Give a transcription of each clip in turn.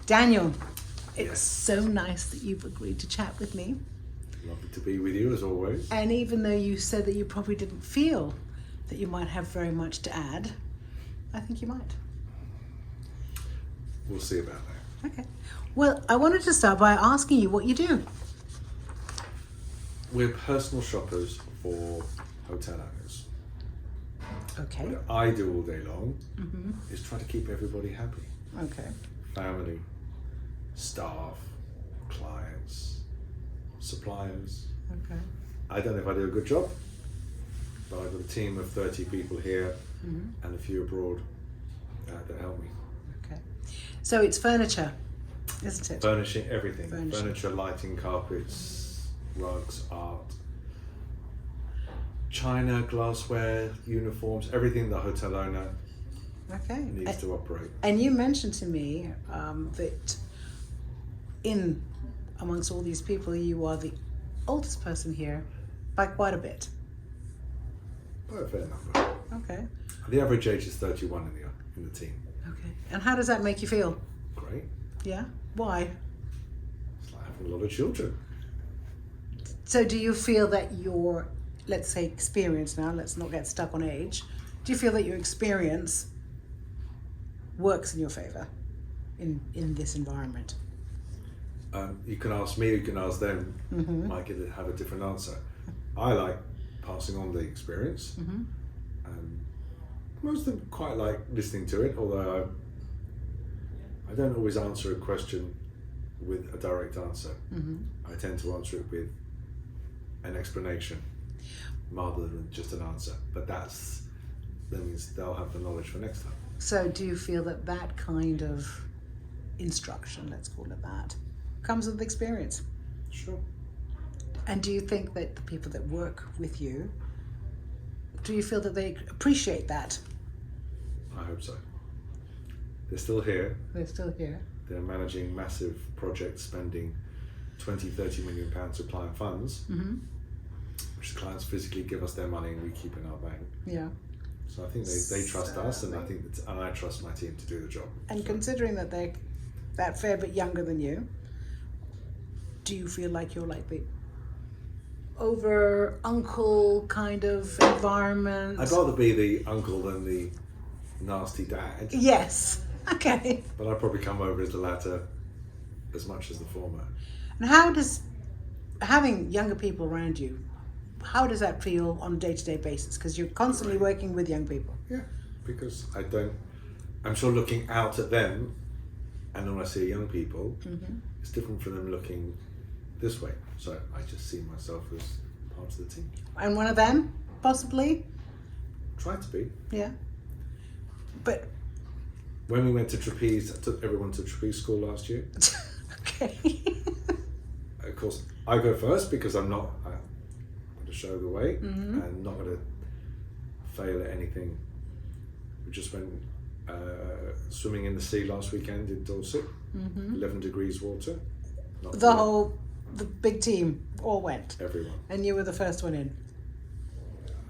Daniel, it's so nice that you've agreed to chat with me. Lovely to be with you as always. And even though you said that you probably didn't feel that you might have very much to add, I think you might. We'll see about that. Okay. Well, I wanted to start by asking you what you do. We're personal shoppers for hotel owners. Okay. What I do all day long is try to keep everybody happy. Okay. Family, staff, clients, suppliers. Okay. I don't know if I do a good job, but I've got a team of 30 people here and a few abroad that help me. Okay. So it's furniture, isn't it? Furnishing everything. Furnishing. Furniture, lighting, carpets, rugs, art, china, glassware, uniforms, everything the hotel owner Okay. needs to operate. And you mentioned to me that amongst all these people, you are the oldest person here by quite a bit. By a fair number. Okay. The average age is 31 in the team. Okay. And how does that make you feel? Great. Yeah? Why? It's like having a lot of children. So do you feel that your, let's say, experience now, let's not get stuck on age, do you feel that your experience works in your favour in this environment? You can ask me, you can ask them. Might have a different answer. I like passing on the experience. Most of them quite like listening to it, although I don't always answer a question with a direct answer. I tend to answer it with an explanation rather than just an answer. But that means they'll have the knowledge for next time. So do you feel that that kind of instruction, let's call it that, comes with experience? Sure. And do you think that the people that work with you, do you feel that they appreciate that? I hope so. They're still here. They're still here. They're managing massive projects, spending 20-30 million pounds of client funds, which the clients physically give us their money and we keep in our bank. Yeah. So I think they trust us, and I trust my team to do the job. And considering that they're that fair bit younger than you, do you feel like you're like the over uncle kind of environment? I'd rather be the uncle than the nasty dad. Yes. Okay. But I'd probably come over as the latter as much as the former. And how does having younger people around you, how does that feel on a day-to-day basis? Because you're constantly working with young people. Yeah, because I'm sure looking out at them, and when I see young people, it's different for them looking this way. So I just see myself as part of the team. And one of them, possibly? Try to be. Yeah. But when we went to trapeze, I took everyone to trapeze school last year. okay. Of course, I go first because I'm going to show the way and not going to fail at anything. We just went swimming in the sea last weekend in Dorset, 11 degrees water. The big team all went. Everyone. And you were the first one in.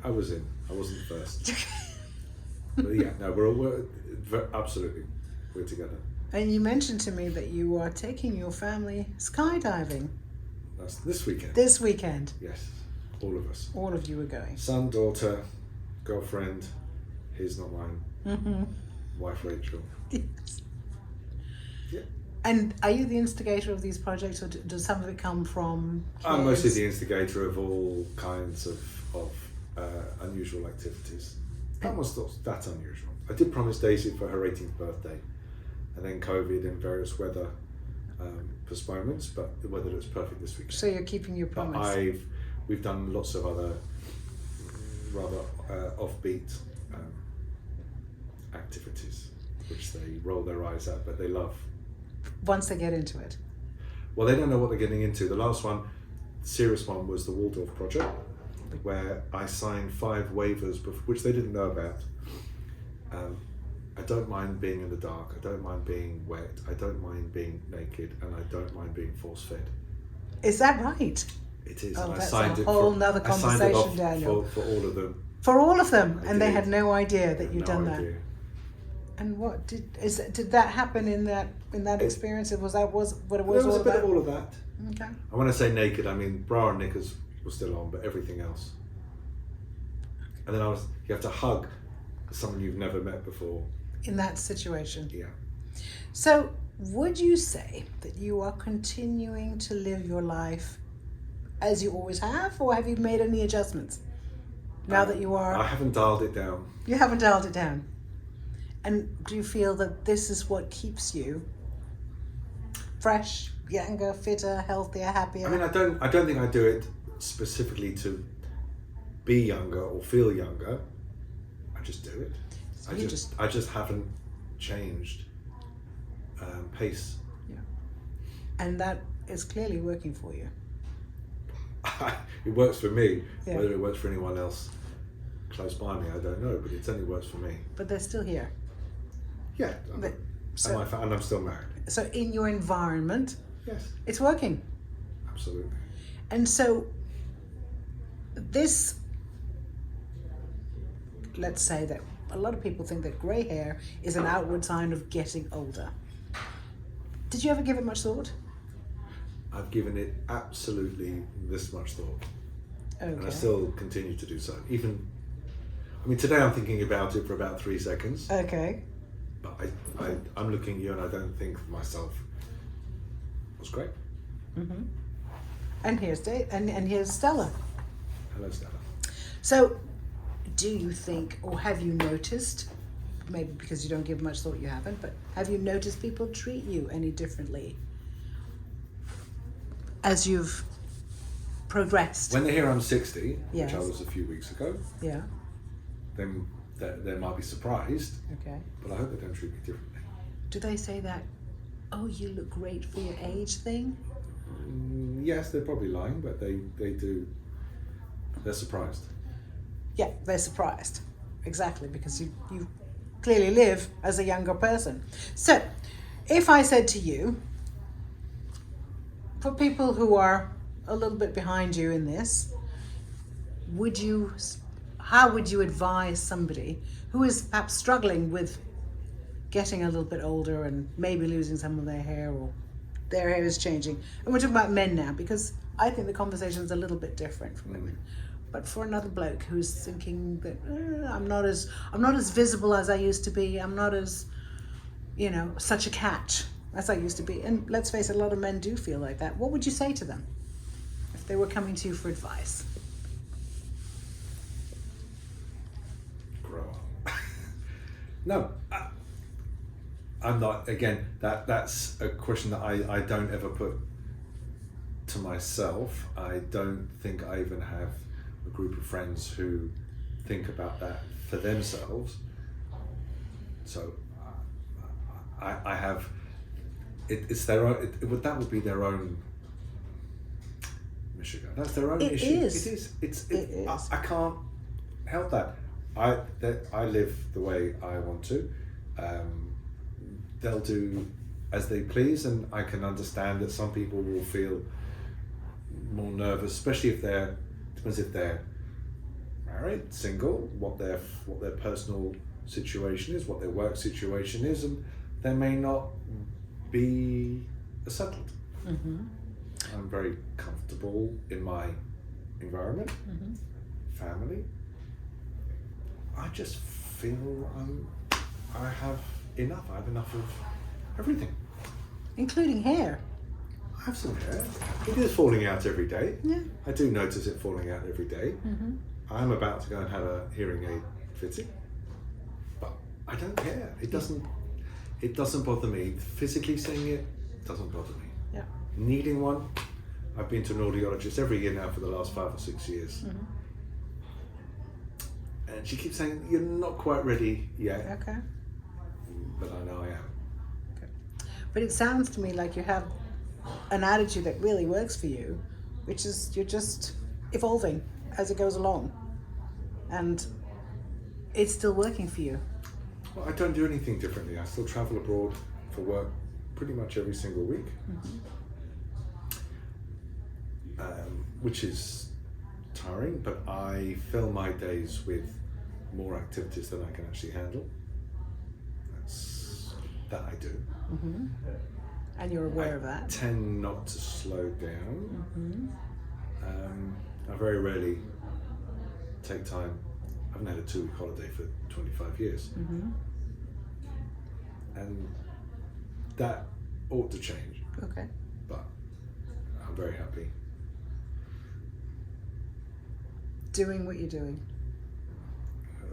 I was in. I wasn't first. But yeah, no, we're absolutely, we're together. And you mentioned to me that you are taking your family skydiving. That's this weekend. This weekend. Yes, all of us. All of you are going. Son, daughter, girlfriend, his, not mine. Wife Rachel. Yes. Yeah. And are you the instigator of these projects, or does some of it come from kids? I'm mostly the instigator of all kinds of unusual activities. That was not that unusual. I did promise Daisy for her 18th birthday, and then COVID and various weather postponements, but the weather looks perfect this weekend. So you're keeping your promise. But we've done lots of other rather offbeat activities, which they roll their eyes at, but they love. Once they get into it. Well, they don't know what they're getting into. The last one, the serious one, was the Waldorf project, where I signed 5 waivers, which they didn't know about. I don't mind being in the dark, I don't mind being wet, I don't mind being naked, and I don't mind being force-fed. Is that right? It is. Oh, and I that's signed a it whole for, nother I signed it conversation, off Daniel. for all of them. For all of them, I and they did. had no idea that you'd No done idea. that. And what did that happen in that experience? Was what it was There all was a bit about? of all of that. Okay. And when I say naked, I mean bra and knickers were still on, but everything else. And then you have to hug someone you've never met before. In that situation. Yeah. So, would you say that you are continuing to live your life as you always have, or have you made any adjustments now that you are? I haven't dialed it down. You haven't dialed it down. And do you feel that this is what keeps you fresh, younger, fitter, healthier, happier? I mean, I don't think I do it specifically to be younger or feel younger. I just do it. So I just haven't changed pace. Yeah. And that is clearly working for you. It works for me. Yeah. Whether it works for anyone else close by me, I don't know, but it certainly works for me. But they're still here. Yeah. But, And I'm still married. so in your environment, Yes. it's working. Absolutely. And so this, let's say that a lot of people think that grey hair is an outward sign of getting older. Did you ever give it much thought? I've given it absolutely this much thought. Okay. And I still continue to do so. Today I'm thinking about it for about 3 seconds. Okay. But I'm looking at you and I don't think myself was great. Mm-hmm. And here's and here's Stella. Hello, Stella. So, do you think, or have you noticed, maybe because you don't give much thought, you haven't, but have you noticed people treat you any differently as you've progressed? When they hear I'm 60, Yes. which I was a few weeks ago, Yeah. then they might be surprised, Okay. but I hope they don't treat me differently. Do they say that, oh, you look great for your age thing? Yes, they're probably lying, but they do. They're surprised. Yeah, they're surprised. Exactly, because you clearly live as a younger person. So, if I said to you, for people who are a little bit behind you in this, how would you advise somebody who is perhaps struggling with getting a little bit older and maybe losing some of their hair, or their hair is changing? And we're talking about men now, because I think the conversation is a little bit different from women. But for another bloke who's thinking that I'm not as visible as I used to be, I'm not as, such a catch as I used to be. And let's face it, a lot of men do feel like that. What would you say to them if they were coming to you for advice? Grow up. No, I'm not. Again, that's a question that I don't ever put to myself. I don't think I even have a group of friends who think about that for themselves. So I have. It's their own. That would be their own. Michigan. That's their own issue. It is. It is. It is. I can't help that. I live the way I want to. They'll do as they please, and I can understand that some people will feel more nervous, especially if they're married, single, what their personal situation is, what their work situation is, and they may not be settled. Mm-hmm. I'm very comfortable in my environment, family. I just feel I have enough. I have enough of everything. Including hair. I have some hair. It is falling out every day. Yeah. I do notice it falling out every day. Mm-hmm. I'm about to go and have a hearing aid fitting, but I don't care. It doesn't bother me. Physically seeing it doesn't bother me. Yeah. Needing one, I've been to an audiologist every year now for the last 5 or 6 years. Mm-hmm. And she keeps saying, you're not quite ready yet. Okay. But I know I am. Okay. But it sounds to me like you have an attitude that really works for you, which is you're just evolving as it goes along. And it's still working for you. Well, I don't do anything differently. I still travel abroad for work pretty much every single week. which is tiring, but I fill my days with more activities than I can actually handle. That I do. Mm-hmm. And you're aware of that. I tend not to slow down. Mm-hmm. I very rarely take time. I haven't had a 2-week holiday for 25 years. Mm-hmm. And that ought to change. Okay. But I'm very happy. Doing what you're doing.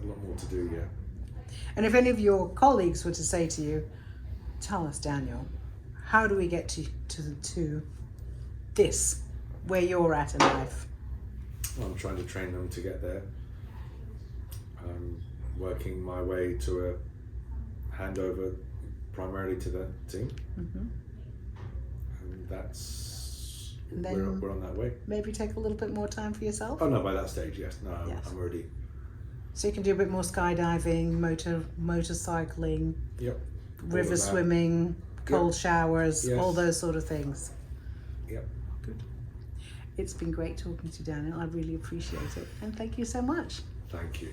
A lot more to do yet. And if any of your colleagues were to say to you, tell us, Daniel, how do we get to this, where you're at in life? I'm trying to train them to get there. I'm working my way to a handover primarily to the team. Mm-hmm. And that's, And then we're on that way. maybe take a little bit more time for yourself? Oh no, by that stage, yes. No, Yes. I'm already. So you can do a bit more skydiving, motorcycling, Yep. river swimming, cold showers, Yes. all those sort of things. Yep. Good. It's been great talking to you, Daniel. I really appreciate it. And thank you so much. Thank you.